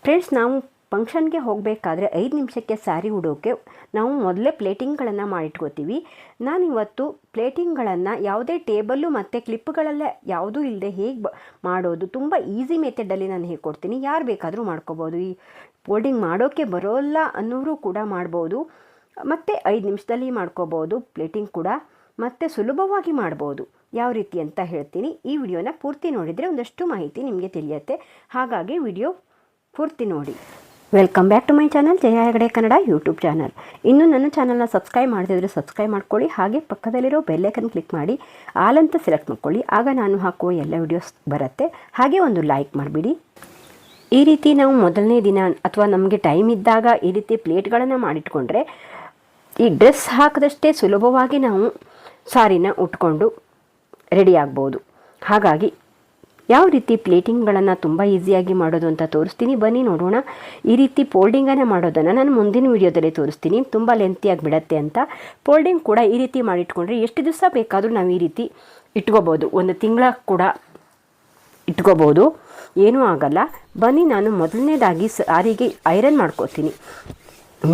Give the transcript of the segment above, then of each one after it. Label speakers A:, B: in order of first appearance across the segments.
A: Friends, ನಾವು ಫಂಕ್ಷನ್ಗೆ ಹೋಗಬೇಕಾದ್ರೆ 5 ನಿಮಿಷಕ್ಕೆ ಸ್ಯಾರಿ ಉಡೋಕ್ಕೆ ನಾವು ಮೊದಲೇ ಪ್ಲೇಟಿಂಗ್ಗಳನ್ನು ಮಾಡಿಟ್ಕೋತೀವಿ. ನಾನಿವತ್ತು ಪ್ಲೇಟಿಂಗ್ಗಳನ್ನು ಯಾವುದೇ ಟೇಬಲ್ಲು ಮತ್ತು ಕ್ಲಿಪ್ಗಳಲ್ಲೇ ಯಾವುದೂ ಇಲ್ಲದೆ ಹೇಗೆ ಮಾಡೋದು ತುಂಬ ಈಸಿ ಮೆಥಡಲ್ಲಿ ನಾನು ಹೇಳ್ಕೊಡ್ತೀನಿ. ಯಾರು ಬೇಕಾದರೂ ಮಾಡ್ಕೋಬೋದು. ಈ ಫೋಲ್ಡಿಂಗ್ ಮಾಡೋಕ್ಕೆ ಬರೋಲ್ಲ ಅನ್ನೋರು ಕೂಡ ಮಾಡ್ಬೋದು. ಮತ್ತು 5 ನಿಮಿಷದಲ್ಲಿ ಮಾಡ್ಕೋಬೋದು ಪ್ಲೇಟಿಂಗ್ ಕೂಡ, ಮತ್ತು ಸುಲಭವಾಗಿ ಮಾಡ್ಬೋದು. ಯಾವ ರೀತಿ ಅಂತ ಹೇಳ್ತೀನಿ. ಈ ವಿಡಿಯೋನ ಪೂರ್ತಿ ನೋಡಿದರೆ ಒಂದಷ್ಟು ಮಾಹಿತಿ ನಿಮಗೆ ತಿಳಿಯುತ್ತೆ. ಹಾಗಾಗಿ ವಿಡಿಯೋ ಪೂರ್ತಿ ನೋಡಿ. Welcome back to my channel, Jaya Hegde Kannada YouTube channel. ಇನ್ನೂ ನನ್ನ ಚಾನಲ್ನ ಸಬ್ಸ್ಕ್ರೈಬ್ ಮಾಡ್ತಿದ್ರೆ ಸಬ್ಸ್ಕ್ರೈಬ್ ಮಾಡ್ಕೊಳ್ಳಿ. ಹಾಗೆ ಪಕ್ಕದಲ್ಲಿರೋ ಬೆಲ್ಲೈಕನ್ ಕ್ಲಿಕ್ ಮಾಡಿ ಆಲ್ ಅಂತ ಸೆಲೆಕ್ಟ್ ಮಾಡ್ಕೊಳ್ಳಿ. ಆಗ ನಾನು ಹಾಕುವ ಎಲ್ಲ ವಿಡಿಯೋಸ್ ಬರುತ್ತೆ. ಹಾಗೆ ಒಂದು ಲೈಕ್ ಮಾಡಿಬಿಡಿ. ಈ ರೀತಿ ನಾವು ಮೊದಲನೇ ದಿನ ಅಥವಾ ನಮಗೆ ಟೈಮ್ ಇದ್ದಾಗ ಈ ರೀತಿ ಪ್ಲೇಟ್ಗಳನ್ನು ಮಾಡಿಟ್ಕೊಂಡ್ರೆ ಈ ಡ್ರೆಸ್ ಹಾಕಿದಷ್ಟೇ ಸುಲಭವಾಗಿ ನಾವು ಸಾರಿನ ಉಟ್ಕೊಂಡು ರೆಡಿ ಆಗ್ಬೋದು. ಹಾಗಾಗಿ ಯಾವ ರೀತಿ ಪ್ಲೇಟಿಂಗ್ಗಳನ್ನು ತುಂಬ ಈಸಿಯಾಗಿ ಮಾಡೋದು ಅಂತ ತೋರಿಸ್ತೀನಿ. ಬನ್ನಿ ನೋಡೋಣ. ಈ ರೀತಿ ಫೋಲ್ಡಿಂಗನ್ನು ಮಾಡೋದನ್ನು ನಾನು ಮುಂದಿನ ವೀಡಿಯೋದಲ್ಲಿ ತೋರಿಸ್ತೀನಿ. ತುಂಬ ಲೆಂತಿಯಾಗಿ ಬಿಡತ್ತೆ ಅಂತ. ಫೋಲ್ಡಿಂಗ್ ಕೂಡ ಈ ರೀತಿ ಮಾಡಿಟ್ಕೊಂಡ್ರೆ ಎಷ್ಟು ದಿವಸ ಬೇಕಾದರೂ ನಾವು ಈ ರೀತಿ ಇಟ್ಕೋಬೋದು. ಒಂದು ತಿಂಗಳ ಕೂಡ ಇಟ್ಕೋಬೋದು, ಏನೂ ಆಗಲ್ಲ. ಬನ್ನಿ, ನಾನು ಮೊದಲನೇದಾಗಿ ಸಾರಿಗೆ ಐರನ್ ಮಾಡ್ಕೋತೀನಿ.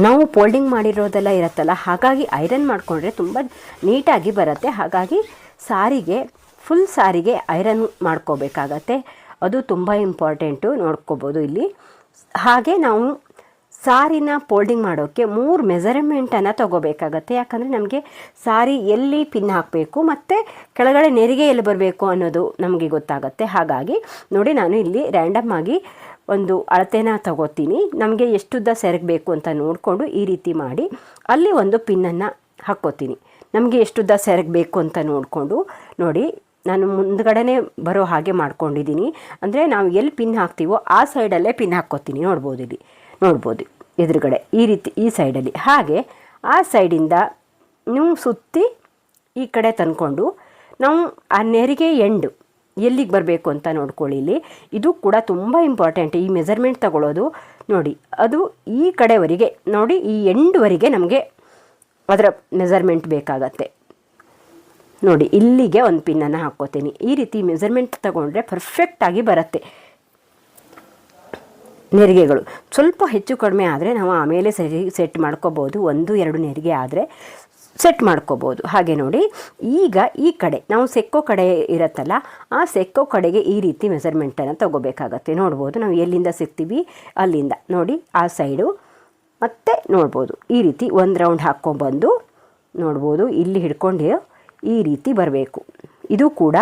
A: ನಾವು ಫೋಲ್ಡಿಂಗ್ ಮಾಡಿರೋದೆಲ್ಲ ಇರುತ್ತಲ್ಲ, ಹಾಗಾಗಿ ಐರನ್ ಮಾಡಿಕೊಂಡ್ರೆ ತುಂಬ ನೀಟಾಗಿ ಬರುತ್ತೆ. ಹಾಗಾಗಿ ಫುಲ್ ಸಾರಿಗೆ ಐರನ್ ಮಾಡ್ಕೋಬೇಕಾಗತ್ತೆ. ಅದು ತುಂಬ ಇಂಪಾರ್ಟೆಂಟು, ನೋಡ್ಕೋಬೋದು ಇಲ್ಲಿ. ಹಾಗೆ ನಾವು ಸಾರಿನ ಫೋಲ್ಡಿಂಗ್ ಮಾಡೋಕ್ಕೆ 3 ಮೆಜರ್ಮೆಂಟನ್ನು ತೊಗೋಬೇಕಾಗತ್ತೆ. ಯಾಕಂದರೆ ನಮಗೆ ಸಾರಿ ಎಲ್ಲಿ ಪಿನ್ ಹಾಕಬೇಕು ಮತ್ತು ಕೆಳಗಡೆ ನೆರಿಗೆ ಎಲ್ಲಿ ಬರಬೇಕು ಅನ್ನೋದು ನಮಗೆ ಗೊತ್ತಾಗುತ್ತೆ. ಹಾಗಾಗಿ ನೋಡಿ, ನಾನು ಇಲ್ಲಿ ರ್ಯಾಂಡಮ್ ಆಗಿ ಒಂದು ಅಳತೆನ ತಗೋತೀನಿ. ನಮಗೆ ಎಷ್ಟುದ್ದ ಸೆರಗಬೇಕು ಅಂತ ನೋಡಿಕೊಂಡು ಈ ರೀತಿ ಮಾಡಿ ಅಲ್ಲಿ ಒಂದು ಪಿನ್ನನ್ನು ಹಾಕ್ಕೋತೀನಿ. ನಮಗೆ ಎಷ್ಟುದ್ದ ಸೆರಗಬೇಕು ಅಂತ ನೋಡಿಕೊಂಡು ನೋಡಿ, ನಾನು ಮುಂದ್ಗಡೆನೇ ಬರೋ ಹಾಗೆ ಮಾಡ್ಕೊಂಡಿದ್ದೀನಿ. ಅಂದರೆ ನಾವು ಎಲ್ಲಿ ಪಿನ್ ಹಾಕ್ತೀವೋ ಆ ಸೈಡಲ್ಲೇ ಪಿನ್ ಹಾಕ್ಕೋತೀನಿ. ನೋಡ್ಬೋದು, ಇಲ್ಲಿ ನೋಡ್ಬೋದು ಎದುರುಗಡೆ ಈ ರೀತಿ ಈ ಸೈಡಲ್ಲಿ. ಹಾಗೆ ಆ ಸೈಡಿಂದ ನೀವು ಸುತ್ತಿ ಈ ಕಡೆ ತಂದ್ಕೊಂಡು ನಾವು ಆ ನೆರಿಗೆ ಎಂಡು ಎಲ್ಲಿಗೆ ಬರಬೇಕು ಅಂತ ನೋಡ್ಕೊಳ್ಳಿ. ಇಲ್ಲಿ ಇದು ಕೂಡ ತುಂಬ ಇಂಪಾರ್ಟೆಂಟ್, ಈ ಮೆಜರ್ಮೆಂಟ್ ತಗೊಳ್ಳೋದು. ನೋಡಿ, ಅದು ಈ ಕಡೆವರೆಗೆ ನೋಡಿ, ಈ ಎಂಡ್ವರೆಗೆ ನಮಗೆ ಅದರ ಮೆಜರ್ಮೆಂಟ್ ಬೇಕಾಗತ್ತೆ. ನೋಡಿ, ಇಲ್ಲಿಗೆ ಒಂದು ಪಿನ್ನನ್ನು ಹಾಕ್ಕೋತೀನಿ. ಈ ರೀತಿ ಮೆಜರ್ಮೆಂಟ್ ತಗೊಂಡ್ರೆ ಪರ್ಫೆಕ್ಟಾಗಿ ಬರುತ್ತೆ. ನೆರಿಗೆಗಳು ಸ್ವಲ್ಪ ಹೆಚ್ಚು ಕಡಿಮೆ ಆದರೆ ನಾವು ಆಮೇಲೆ ಸೆಟ್ ಮಾಡ್ಕೋಬೋದು. 1-2 ನೆರಿಗೆ ಆದರೆ ಸೆಟ್ ಮಾಡ್ಕೋಬೋದು. ಹಾಗೆ ನೋಡಿ, ಈಗ ಈ ಕಡೆ ನಾವು ಸೆಕ್ಕೋ ಕಡೆ ಇರುತ್ತಲ್ಲ, ಆ ಸೆಕ್ಕೋ ಕಡೆಗೆ ಈ ರೀತಿ ಮೆಜರ್ಮೆಂಟನ್ನು ತಗೋಬೇಕಾಗತ್ತೆ. ನೋಡ್ಬೋದು, ನಾವು ಎಲ್ಲಿಂದ ಸಿಗ್ತೀವಿ ಅಲ್ಲಿಂದ ನೋಡಿ ಆ ಸೈಡು ಮತ್ತೆ ನೋಡ್ಬೋದು. ಈ ರೀತಿ ಒಂದು ರೌಂಡ್ ಹಾಕ್ಕೊಂಡ್ಬಂದು ನೋಡ್ಬೋದು, ಇಲ್ಲಿ ಹಿಡ್ಕೊಂಡು ಈ ರೀತಿ ಬರಬೇಕು. ಇದು ಕೂಡ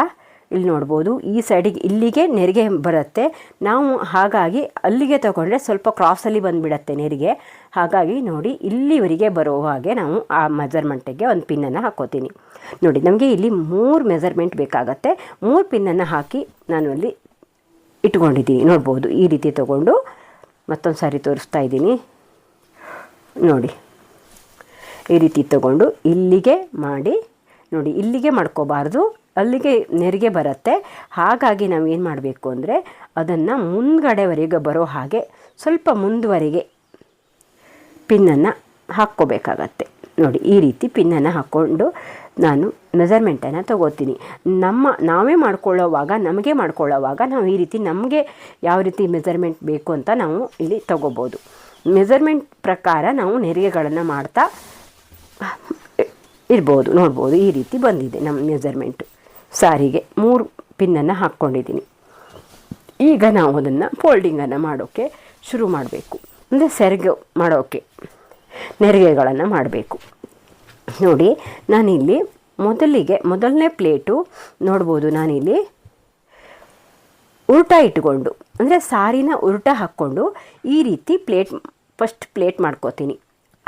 A: ಇಲ್ಲಿ ನೋಡ್ಬೋದು, ಈ ಸೈಡಿಗೆ ಇಲ್ಲಿಗೆ ನೆರಿಗೆ ಬರುತ್ತೆ. ನಾವು ಹಾಗಾಗಿ ಅಲ್ಲಿಗೆ ತಗೊಂಡ್ರೆ ಸ್ವಲ್ಪ ಕ್ರಾಸಲ್ಲಿ ಬಂದುಬಿಡತ್ತೆ ನೆರಿಗೆ. ಹಾಗಾಗಿ ನೋಡಿ, ಇಲ್ಲಿವರೆಗೆ ಬರೋ ಹಾಗೆ ನಾವು ಆ ಮೆಜರ್ಮೆಂಟಿಗೆ ಒಂದು ಪಿನ್ನನ್ನು ಹಾಕ್ಕೋತೀನಿ. ನೋಡಿ, ನಮಗೆ ಇಲ್ಲಿ 3 ಮೆಜರ್ಮೆಂಟ್ ಬೇಕಾಗತ್ತೆ. 3 ಪಿನ್ನನ್ನು ಹಾಕಿ ನಾನು ಅಲ್ಲಿ ಇಟ್ಕೊಂಡಿದ್ದೀನಿ. ನೋಡ್ಬೋದು, ಈ ರೀತಿ ತಗೊಂಡು ಮತ್ತೊಂದು ಸಾರಿ ತೋರಿಸ್ತಾ ಇದ್ದೀನಿ. ನೋಡಿ, ಈ ರೀತಿ ತಗೊಂಡು ಇಲ್ಲಿಗೆ ಮಾಡಿ ನೋಡಿ, ಇಲ್ಲಿಗೆ ಮಾಡ್ಕೋಬಾರ್ದು, ಅಲ್ಲಿಗೆ ನೆರಿಗೆ ಬರುತ್ತೆ. ಹಾಗಾಗಿ ನಾವು ಏನು ಮಾಡಬೇಕು ಅಂದರೆ ಅದನ್ನು ಮುಂದ್ಗಡೆವರೆಗೆ ಬರೋ ಹಾಗೆ ಸ್ವಲ್ಪ ಮುಂದುವರೆಗೆ ಪಿನ್ನನ್ನು ಹಾಕ್ಕೋಬೇಕಾಗತ್ತೆ. ನೋಡಿ, ಈ ರೀತಿ ಪಿನ್ನನ್ನು ಹಾಕ್ಕೊಂಡು ನಾನು ಮೆಜರ್ಮೆಂಟನ್ನು ತಗೋತೀನಿ. ನಾವೇ ನಮಗೆ ಮಾಡ್ಕೊಳ್ಳೋವಾಗ ನಾವು ಈ ರೀತಿ ನಮಗೆ ಯಾವ ರೀತಿ ಮೆಜರ್ಮೆಂಟ್ ಬೇಕು ಅಂತ ನಾವು ಇಲ್ಲಿ ತಗೋಬೋದು. ಮೆಜರ್ಮೆಂಟ್ ಪ್ರಕಾರ ನಾವು ನೆರಿಗೆಗಳನ್ನು ಮಾಡ್ತಾ ಇರ್ಬೋದು. ನೋಡ್ಬೋದು, ಈ ರೀತಿ ಬಂದಿದೆ ನಮ್ಮ ಮೆಜರ್ಮೆಂಟು. ಸಾರಿಗೆ 3 ಪಿನ್ನನ್ನು ಹಾಕ್ಕೊಂಡಿದ್ದೀನಿ. ಈಗ ನಾವು ಅದನ್ನು ಫೋಲ್ಡಿಂಗನ್ನು ಮಾಡೋಕ್ಕೆ ಶುರು ಮಾಡಬೇಕು. ಅಂದರೆ ಸೆರಗು ಮಾಡೋಕ್ಕೆ ನೆರಿಗೆಗಳನ್ನು ಮಾಡಬೇಕು. ನೋಡಿ, ನಾನಿಲ್ಲಿ ಮೊದಲನೇ ಪ್ಲೇಟು ನೋಡ್ಬೋದು, ನಾನಿಲ್ಲಿ ಉಲ್ಟಾ ಇಟ್ಕೊಂಡು ಅಂದರೆ ಸಾರಿನ ಉಲ್ಟಾ ಹಾಕ್ಕೊಂಡು ಈ ರೀತಿ ಫಸ್ಟ್ ಪ್ಲೇಟ್ ಮಾಡ್ಕೋತೀನಿ.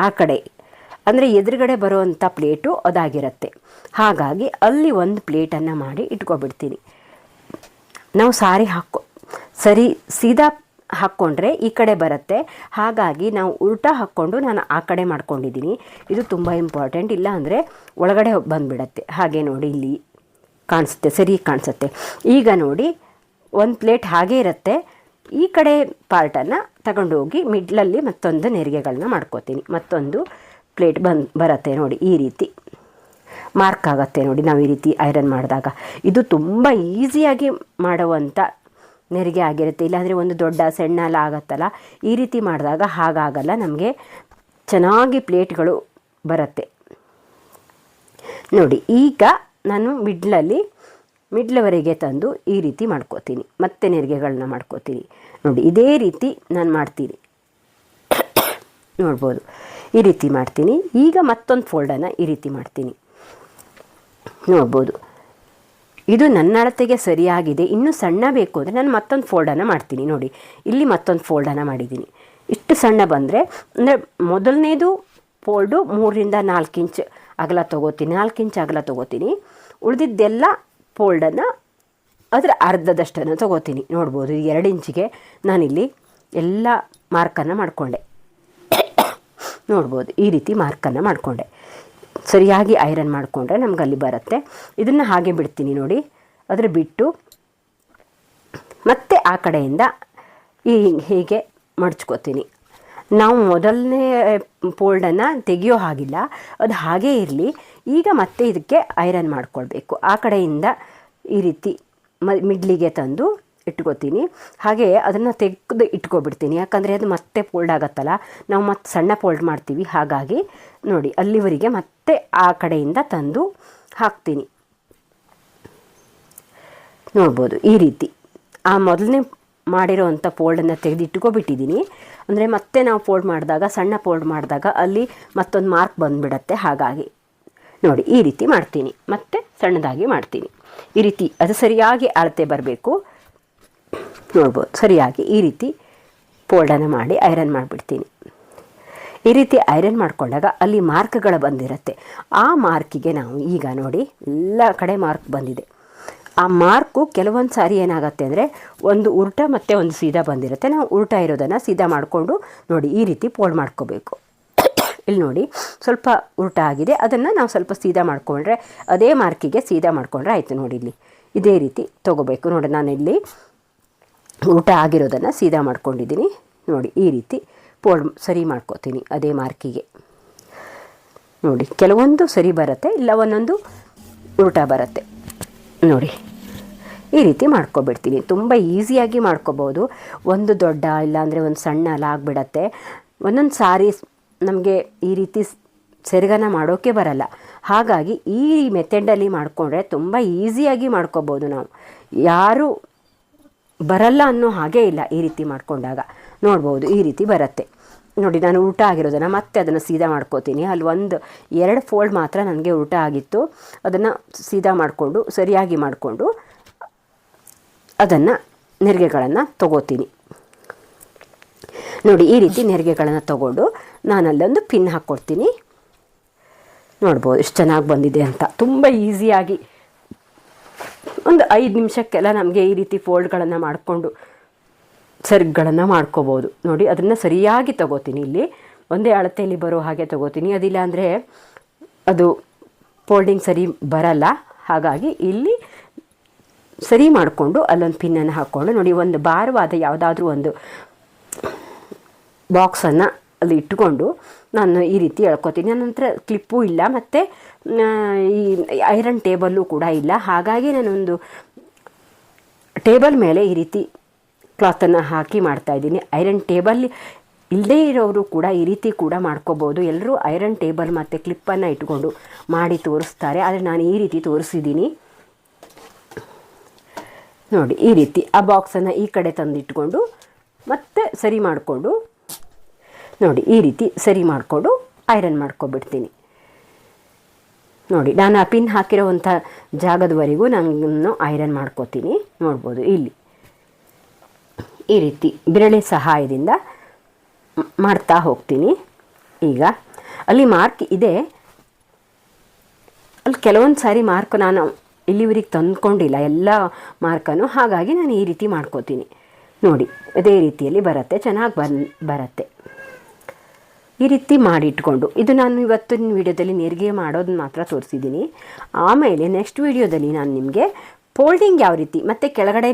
A: ಆ ಕಡೆ ಅಂದರೆ ಎದುರುಗಡೆ ಬರುವಂಥ ಪ್ಲೇಟು ಅದಾಗಿರುತ್ತೆ. ಹಾಗಾಗಿ ಅಲ್ಲಿ ಒಂದು ಪ್ಲೇಟನ್ನು ಮಾಡಿ ಇಟ್ಕೊಬಿಡ್ತೀನಿ. ನಾವು ಸಾರಿ ಸೀದಾ ಹಾಕ್ಕೊಂಡ್ರೆ ಈ ಕಡೆ ಬರುತ್ತೆ. ಹಾಗಾಗಿ ನಾವು ಉಲ್ಟಾ ಹಾಕ್ಕೊಂಡು ನಾನು ಆ ಕಡೆ ಮಾಡ್ಕೊಂಡಿದ್ದೀನಿ. ಇದು ತುಂಬ ಇಂಪಾರ್ಟೆಂಟ್, ಇಲ್ಲ ಅಂದರೆ ಒಳಗಡೆ ಬಂದುಬಿಡತ್ತೆ. ಹಾಗೆ ನೋಡಿ, ಇಲ್ಲಿ ಕಾಣಿಸುತ್ತೆ, ಸರಿ ಕಾಣಿಸುತ್ತೆ. ಈಗ ನೋಡಿ, ಒಂದು ಪ್ಲೇಟ್ ಹಾಗೆ ಇರುತ್ತೆ. ಈ ಕಡೆ ಪಾರ್ಟನ್ನು ತಗೊಂಡೋಗಿ ಮಿಡ್ಲಲ್ಲಿ ಮತ್ತೊಂದು ನೆರಿಗೆಗಳನ್ನ ಮಾಡ್ಕೋತೀನಿ. ಮತ್ತೊಂದು ಪ್ಲೇಟ್ ಬರುತ್ತೆ. ನೋಡಿ, ಈ ರೀತಿ ಮಾರ್ಕ್ ಆಗುತ್ತೆ. ನೋಡಿ, ನಾವು ಈ ರೀತಿ ಐರನ್ ಮಾಡಿದಾಗ ಇದು ತುಂಬ ಈಸಿಯಾಗಿ ಮಾಡುವಂಥ ನೆರಿಗೆ ಆಗಿರುತ್ತೆ. ಇಲ್ಲಾಂದರೆ ಒಂದು ದೊಡ್ಡ ಸಣ್ಣ ಎಲ್ಲ ಆಗುತ್ತಲ್ಲ, ಈ ರೀತಿ ಮಾಡಿದಾಗ ಹಾಗಾಗಲ್ಲ, ನಮಗೆ ಚೆನ್ನಾಗಿ ಪ್ಲೇಟ್ಗಳು ಬರುತ್ತೆ. ನೋಡಿ ಈಗ ನಾನು ಮಿಡ್ಲವರೆಗೆ ತಂದು ಈ ರೀತಿ ಮಾಡ್ಕೋತೀನಿ, ಮತ್ತೆ ನೆರಿಗೆಗಳನ್ನ ಮಾಡ್ಕೋತೀನಿ. ನೋಡಿ ಇದೇ ರೀತಿ ನಾನು ಮಾಡ್ತೀನಿ, ನೋಡ್ಬೋದು ಈ ರೀತಿ ಮಾಡ್ತೀನಿ. ಈಗ ಮತ್ತೊಂದು ಫೋಲ್ಡನ್ನು ಈ ರೀತಿ ಮಾಡ್ತೀನಿ, ನೋಡ್ಬೋದು. ಇದು ನನ್ನ ಅಳತೆಗೆ ಸರಿಯಾಗಿದೆ. ಇನ್ನೂ ಸಣ್ಣ ಬೇಕು ಅಂದರೆ ನಾನು ಮತ್ತೊಂದು ಫೋಲ್ಡನ್ನು ಮಾಡ್ತೀನಿ. ನೋಡಿ ಇಲ್ಲಿ ಮತ್ತೊಂದು ಫೋಲ್ಡನ್ನು ಮಾಡಿದ್ದೀನಿ. ಇಷ್ಟು ಸಣ್ಣ ಬಂದರೆ ಅಂದರೆ ಮೊದಲನೇದು ಫೋಲ್ಡು 3ರಿಂದ 4 ಇಂಚ್ ಅಗಲ ತೊಗೋತೀನಿ, 4 ಇಂಚ್ ಅಗಲ ತೊಗೋತೀನಿ. ಉಳಿದಿದ್ದೆಲ್ಲ ಫೋಲ್ಡನ್ನು ಅದರ ಅರ್ಧದಷ್ಟನ್ನು ತೊಗೋತೀನಿ. ನೋಡ್ಬೋದು 2 ಇಂಚಿಗೆ ನಾನಿಲ್ಲಿ ಎಲ್ಲ ಮಾರ್ಕನ್ನು ಮಾಡಿಕೊಂಡೆ, ನೋಡ್ಬೋದು ಈ ರೀತಿ ಮಾರ್ಕನ್ನು ಮಾಡಿಕೊಂಡೆ. ಸರಿಯಾಗಿ ಐರನ್ ಮಾಡಿಕೊಂಡ್ರೆ ನಮ್ಗೆ ಅಲ್ಲಿ ಬರುತ್ತೆ. ಇದನ್ನು ಹಾಗೆ ಬಿಡ್ತೀನಿ ನೋಡಿ, ಅದರ ಬಿಟ್ಟು ಮತ್ತೆ ಆ ಕಡೆಯಿಂದ ಹೀಗೆ ಮಡ್ಚ್ಕೋತೀನಿ. ನಾವು ಮೊದಲನೇ ಫೋಲ್ಡನ್ನು ತೆಗೆಯೋ ಹಾಗಿಲ್ಲ, ಅದು ಹಾಗೇ ಇರಲಿ. ಈಗ ಮತ್ತೆ ಇದಕ್ಕೆ ಐರನ್ ಮಾಡ್ಕೊಳ್ಬೇಕು. ಆ ಕಡೆಯಿಂದ ಈ ರೀತಿ ಮಿಡ್ಲಿಗೆ ತಂದು ಇಟ್ಕೋತೀನಿ. ಹಾಗೆ ಅದನ್ನು ತೆಗೆದು ಇಟ್ಕೊಬಿಡ್ತೀನಿ, ಯಾಕಂದರೆ ಅದು ಮತ್ತೆ ಫೋಲ್ಡ್ ಆಗುತ್ತಲ್ಲ, ನಾವು ಮತ್ತೆ ಸಣ್ಣ ಫೋಲ್ಡ್ ಮಾಡ್ತೀವಿ. ಹಾಗಾಗಿ ನೋಡಿ ಅಲ್ಲಿವರೆಗೆ ಮತ್ತೆ ಆ ಕಡೆಯಿಂದ ತಂದು ಹಾಕ್ತೀನಿ, ನೋಡ್ಬೋದು ಈ ರೀತಿ. ಆ ಮೊದಲನೇ ಮಾಡಿರೋವಂಥ ಫೋಲ್ಡನ್ನು ತೆಗೆದು ಇಟ್ಕೊಬಿಟ್ಟಿದ್ದೀನಿ. ಅಂದರೆ ಮತ್ತೆ ನಾವು ಫೋಲ್ಡ್ ಮಾಡಿದಾಗ, ಸಣ್ಣ ಫೋಲ್ಡ್ ಮಾಡಿದಾಗ ಅಲ್ಲಿ ಮತ್ತೊಂದು ಮಾರ್ಕ್ ಬಂದುಬಿಡತ್ತೆ. ಹಾಗಾಗಿ ನೋಡಿ ಈ ರೀತಿ ಮಾಡ್ತೀನಿ, ಮತ್ತೆ ಸಣ್ಣದಾಗಿ ಮಾಡ್ತೀನಿ. ಈ ರೀತಿ ಅದು ಸರಿಯಾಗಿ ಅಳತೆ ಬರಬೇಕು, ನೋಡ್ಬೋದು. ಸರಿಯಾಗಿ ಈ ರೀತಿ ಫೋಲ್ಡನ್ನು ಮಾಡಿ ಐರನ್ ಮಾಡಿಬಿಡ್ತೀನಿ. ಈ ರೀತಿ ಐರನ್ ಮಾಡಿಕೊಂಡಾಗ ಅಲ್ಲಿ ಮಾರ್ಕ್ಗಳು ಬಂದಿರುತ್ತೆ. ಆ ಮಾರ್ಕಿಗೆ ನಾವು ಈಗ ನೋಡಿ ಎಲ್ಲ ಕಡೆ ಮಾರ್ಕ್ ಬಂದಿದೆ. ಆ ಮಾರ್ಕು ಕೆಲವೊಂದು ಸಾರಿ ಏನಾಗುತ್ತೆ ಅಂದರೆ ಒಂದು ಉಲ್ಟಾ ಮತ್ತು ಒಂದು ಸೀದಾ ಬಂದಿರುತ್ತೆ. ನಾವು ಉಲ್ಟಾ ಇರೋದನ್ನು ಸೀದಾ ಮಾಡಿಕೊಂಡು ನೋಡಿ ಈ ರೀತಿ ಫೋಲ್ಡ್ ಮಾಡ್ಕೋಬೇಕು. ಇಲ್ಲಿ ನೋಡಿ ಸ್ವಲ್ಪ ಉಲ್ಟಾ ಆಗಿದೆ, ಅದನ್ನು ನಾವು ಸ್ವಲ್ಪ ಸೀದಾ ಮಾಡಿಕೊಂಡ್ರೆ ಅದೇ ಮಾರ್ಕಿಗೆ ಸೀದಾ ಮಾಡಿಕೊಂಡ್ರೆ ಆಯಿತು. ನೋಡಿ ಇಲ್ಲಿ ಇದೇ ರೀತಿ ತೊಗೋಬೇಕು. ನೋಡಿ ನಾನಿಲ್ಲಿ ಉಲ್ಟಾ ಆಗಿರೋದನ್ನು ಸೀದಾ ಮಾಡ್ಕೊಂಡಿದ್ದೀನಿ. ನೋಡಿ ಈ ರೀತಿ ಫೋಲ್ಡ್ ಸರಿ ಮಾಡ್ಕೋತೀನಿ ಅದೇ ಮಾರ್ಕಿಗೆ. ನೋಡಿ ಕೆಲವೊಂದು ಸರಿ ಬರುತ್ತೆ, ಇಲ್ಲ ಒಂದೊಂದು ಉಲ್ಟಾ ಬರುತ್ತೆ. ನೋಡಿ ಈ ರೀತಿ ಮಾಡ್ಕೊಬಿಡ್ತೀನಿ. ತುಂಬ ಈಸಿಯಾಗಿ ಮಾಡ್ಕೋಬೋದು. ಒಂದು ದೊಡ್ಡ ಇಲ್ಲಾಂದರೆ ಒಂದು ಸಣ್ಣ ಎಲ್ಲ ಆಗಿಬಿಡತ್ತೆ. ಒಂದೊಂದು ಸಾರಿ ನಮಗೆ ಈ ರೀತಿ ಸೆರಗನ ಮಾಡೋಕ್ಕೆ ಬರಲ್ಲ. ಹಾಗಾಗಿ ಈ ಮೆಥಡಲ್ಲಿ ಮಾಡಿಕೊಂಡ್ರೆ ತುಂಬ ಈಸಿಯಾಗಿ ಮಾಡ್ಕೋಬೋದು. ನಾವು ಯಾರು ಬರಲ್ಲ ಅನ್ನೋ ಹಾಗೇ ಇಲ್ಲ. ಈ ರೀತಿ ಮಾಡಿಕೊಂಡಾಗ ನೋಡ್ಬೋದು ಈ ರೀತಿ ಬರುತ್ತೆ. ನೋಡಿ ನಾನು ಉಲ್ಟಾ ಆಗಿರೋದನ್ನು ಮತ್ತೆ ಅದನ್ನು ಸೀದಾ ಮಾಡ್ಕೋತೀನಿ. ಅಲ್ಲಿ 1-2 ಫೋಲ್ಡ್ ಮಾತ್ರ ನನಗೆ ಉಲ್ಟಾ ಆಗಿತ್ತು, ಅದನ್ನು ಸೀದಾ ಮಾಡಿಕೊಂಡು ಸರಿಯಾಗಿ ಮಾಡಿಕೊಂಡು ಅದನ್ನು ನೆರಿಗೆಗಳನ್ನು ತೊಗೋತೀನಿ. ನೋಡಿ ಈ ರೀತಿ ನೆರಿಗೆಗಳನ್ನು ತೊಗೊಂಡು ನಾನಲ್ಲೊಂದು ಪಿನ್ ಹಾಕ್ಕೊಡ್ತೀನಿ. ನೋಡ್ಬೋದು ಎಷ್ಟು ಚೆನ್ನಾಗಿ ಬಂದಿದೆ ಅಂತ. ತುಂಬ ಈಸಿಯಾಗಿ ಒಂದು 5 ನಿಮಿಷಕ್ಕೆಲ್ಲ ನಮಗೆ ಈ ರೀತಿ ಫೋಲ್ಡ್ಗಳನ್ನು ಮಾಡಿಕೊಂಡು ಸೆರಗುಗಳನ್ನು ಮಾಡ್ಕೋಬೋದು. ನೋಡಿ ಅದನ್ನು ಸರಿಯಾಗಿ ತೊಗೋತೀನಿ. ಇಲ್ಲಿ ಒಂದೇ ಅಳತೆಯಲ್ಲಿ ಬರೋ ಹಾಗೆ ತೊಗೋತೀನಿ. ಅದಿಲ್ಲ ಅಂದರೆ ಅದು ಫೋಲ್ಡಿಂಗ್ ಸರಿ ಬರಲ್ಲ. ಹಾಗಾಗಿ ಇಲ್ಲಿ ಸರಿ ಮಾಡಿಕೊಂಡು ಅಲ್ಲೊಂದು ಪಿನ್ನನ್ನು ಹಾಕ್ಕೊಂಡು ನೋಡಿ ಒಂದು ಭಾರವಾದ ಯಾವುದಾದ್ರೂ ಒಂದು ಬಾಕ್ಸನ್ನು ಅಲ್ಲಿ ಇಟ್ಟುಕೊಂಡು ನಾನು ಈ ರೀತಿ ಎಳ್ಕೊತೀನಿ. ನನ್ನ ಹತ್ರ ಕ್ಲಿಪ್ಪು ಇಲ್ಲ ಮತ್ತು ಈ ಐರನ್ ಟೇಬಲ್ಲು ಕೂಡ ಇಲ್ಲ. ಹಾಗಾಗಿ ನಾನೊಂದು ಟೇಬಲ್ ಮೇಲೆ ಈ ರೀತಿ ಕ್ಲಾತನ್ನು ಹಾಕಿ ಮಾಡ್ತಾಯಿದ್ದೀನಿ. ಐರನ್ ಟೇಬಲ್ ಇಲ್ಲದೇ ಇರೋರು ಕೂಡ ಈ ರೀತಿ ಕೂಡ ಮಾಡ್ಕೋಬೋದು. ಎಲ್ಲರೂ ಐರನ್ ಟೇಬಲ್ ಮತ್ತು ಕ್ಲಿಪ್ಪನ್ನು ಇಟ್ಕೊಂಡು ಮಾಡಿ ತೋರಿಸ್ತಾರೆ, ಆದರೆ ನಾನು ಈ ರೀತಿ ತೋರಿಸಿದ್ದೀನಿ. ನೋಡಿ ಈ ರೀತಿ ಆ ಬಾಕ್ಸನ್ನು ಈ ಕಡೆ ತಂದಿಟ್ಕೊಂಡು ಮತ್ತೆ ಸರಿ ಮಾಡಿಕೊಂಡು ನೋಡಿ ಈ ರೀತಿ ಸರಿ ಮಾಡಿಕೊಂಡು ಐರನ್ ಮಾಡ್ಕೊಬಿಡ್ತೀನಿ. ನೋಡಿ ನಾನು ಆ ಪಿನ್ ಹಾಕಿರೋವಂಥ ಜಾಗದವರೆಗೂ ನಾನು ಐರನ್ ಮಾಡ್ಕೋತೀನಿ. ನೋಡ್ಬೋದು ಇಲ್ಲಿ ಈ ರೀತಿ ಬೆರಳೆ ಸಹಾಯದಿಂದ ಮಾಡ್ತಾ ಹೋಗ್ತೀನಿ. ಈಗ ಅಲ್ಲಿ ಮಾರ್ಕ್ ಇದೆ, ಅಲ್ಲಿ ಕೆಲವೊಂದು ಸಾರಿ ಮಾರ್ಕ್ ನಾನು ಇಲ್ಲಿವರೆಗೆ ತಂದ್ಕೊಂಡಿಲ್ಲ ಎಲ್ಲ ಮಾರ್ಕನ್ನು. ಹಾಗಾಗಿ ನಾನು ಈ ರೀತಿ ಮಾಡ್ಕೋತೀನಿ. ನೋಡಿ ಅದೇ ರೀತಿಯಲ್ಲಿ ಬರುತ್ತೆ, ಚೆನ್ನಾಗಿ ಬರುತ್ತೆ. ಈ ರೀತಿ ಮಾಡಿಟ್ಕೊಂಡು ಇದು ನಾನು ಇವತ್ತಿನ ವಿಡಿಯೋದಲ್ಲಿ ನೆರಿಗೆ ಮಾಡೋದನ್ನ ಮಾತ್ರ ತೋರಿಸಿದ್ದೀನಿ. ಆಮೇಲೆ ನೆಕ್ಸ್ಟ್ ವಿಡಿಯೋದಲ್ಲಿ ನಾನು ನಿಮಗೆ ಫೋಲ್ಡಿಂಗ್ ಯಾವ ರೀತಿ ಮತ್ತು ಕೆಳಗಡೆ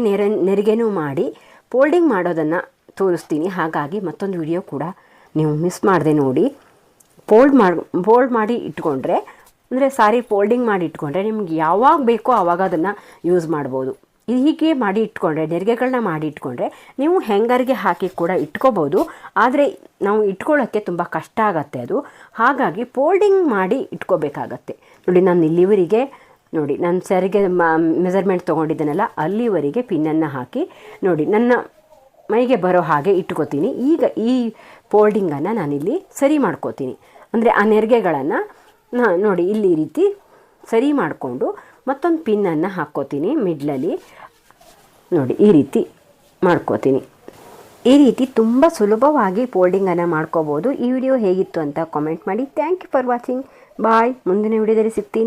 A: ನೆರಿಗೆನೂ ಮಾಡಿ ಫೋಲ್ಡಿಂಗ್ ಮಾಡೋದನ್ನು ತೋರಿಸ್ತೀನಿ. ಹಾಗಾಗಿ ಮತ್ತೊಂದು ವಿಡಿಯೋ ಕೂಡ ನೀವು ಮಿಸ್ ಮಾಡದೆ ನೋಡಿ. ಫೋಲ್ಡ್ ಮಾಡಿ ಇಟ್ಕೊಂಡ್ರೆ ಅಂದರೆ ಸಾರಿ ಫೋಲ್ಡಿಂಗ್ ಮಾಡಿ ಇಟ್ಕೊಂಡ್ರೆ ನಿಮ್ಗೆ ಯಾವಾಗ ಬೇಕೋ ಆವಾಗ ಅದನ್ನು ಯೂಸ್ ಮಾಡ್ಬೋದು. ಹೀಗೆ ಮಾಡಿ ಇಟ್ಕೊಂಡ್ರೆ, ನೆರಿಗೆಗಳನ್ನ ಮಾಡಿ ಇಟ್ಕೊಂಡ್ರೆ ನೀವು ಹೆಂಗರ್ಗೆ ಹಾಕಿ ಕೂಡ ಇಟ್ಕೋಬೋದು. ಆದರೆ ನಾವು ಇಟ್ಕೊಳ್ಳೋಕ್ಕೆ ತುಂಬ ಕಷ್ಟ ಆಗುತ್ತೆ ಅದು. ಹಾಗಾಗಿ ಫೋಲ್ಡಿಂಗ್ ಮಾಡಿ ಇಟ್ಕೋಬೇಕಾಗತ್ತೆ. ನೋಡಿ, ನಾನು ಇಲ್ಲಿವರೆಗೆ ನೋಡಿ ನಾನು ಸರಿಗೆ ಮೆಜರ್ಮೆಂಟ್ ತೊಗೊಂಡಿದ್ದೇನಲ್ಲ ಅಲ್ಲಿವರೆಗೆ ಪಿನ್ನನ್ನು ಹಾಕಿ ನೋಡಿ ನನ್ನ ಮೈಗೆ ಬರೋ ಹಾಗೆ ಇಟ್ಕೋತೀನಿ. ಈಗ ಈ ಫೋಲ್ಡಿಂಗನ್ನು ನಾನಿಲ್ಲಿ ಸರಿ ಮಾಡ್ಕೋತೀನಿ. ಅಂದರೆ ಆ ನೆರಿಗೆಗಳನ್ನು ನೋಡಿ ಇಲ್ಲಿ ಈ ರೀತಿ ಸರಿ ಮಾಡಿಕೊಂಡು ಮತ್ತೊಂದು ಪಿನ್ನನ್ನು ಹಾಕ್ಕೋತೀನಿ ಮಿಡ್ಲಲ್ಲಿ. ನೋಡಿ ಈ ರೀತಿ ಮಾಡ್ಕೋತೀನಿ. ಈ ರೀತಿ ತುಂಬ ಸುಲಭವಾಗಿ ಫೋಲ್ಡಿಂಗನ್ನು ಮಾಡ್ಕೋಬೋದು. ಈ ವಿಡಿಯೋ ಹೇಗಿತ್ತು ಅಂತ ಕಾಮೆಂಟ್ ಮಾಡಿ. Thank you for watching. Bye. ಮುಂದಿನ ವಿಡಿಯೋದಲ್ಲಿ ಸಿಗ್ತೀನಿ.